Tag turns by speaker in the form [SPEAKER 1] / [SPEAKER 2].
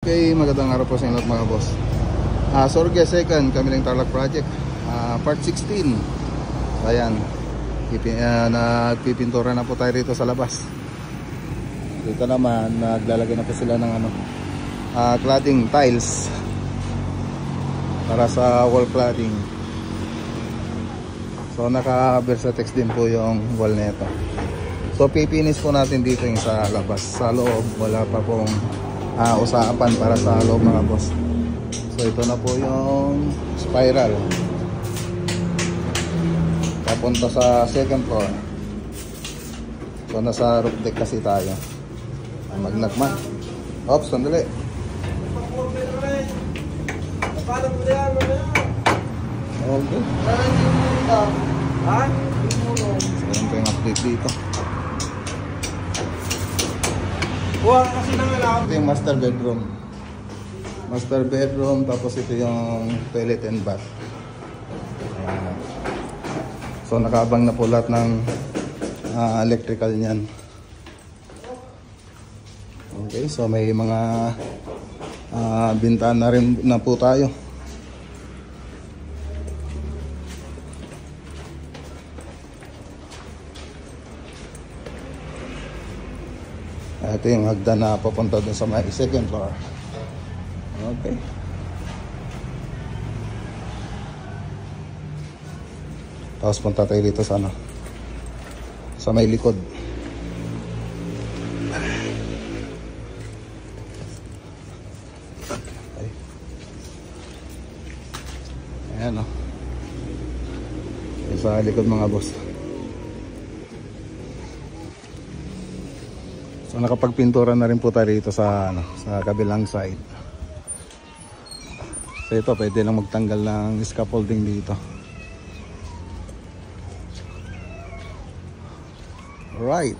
[SPEAKER 1] Okay, magandang araw po sa inyo mga boss. Sorge second, Kamiling Tarlac Project, part 16. Ayan, nagpipintura na po tayo rito sa labas. Dito naman, naglalagay na po sila ng cladding tiles para sa wall cladding. So naka-Versatex din po yung wall nito. So pipinis po natin dito yung sa labas. Sa loob, wala pa pong usapan para sa loob mga boss. So ito na po yung spiral papunta sa second floor. So nasa roof deck kasi tayo. Magnagman. Oops, sandali. Okay. So yan po yung update dito. Ito yung master bedroom. Master bedroom, tapos ito yung toilet and bath. Ayan. So nakaabang na po lahat ng electrical niyan. Okay, so may mga bintana rin na po tayo. Ito yung hagdan na papunta dun sa may second floor. Okay. Tapos punta tayo dito sa sa may likod. Okay. Ayan o. Sa likod mga boss. So nakapagpintura na rin po tayo dito sa sa kabilang side. So ito pwede lang magtanggal ng scaffolding dito. Right.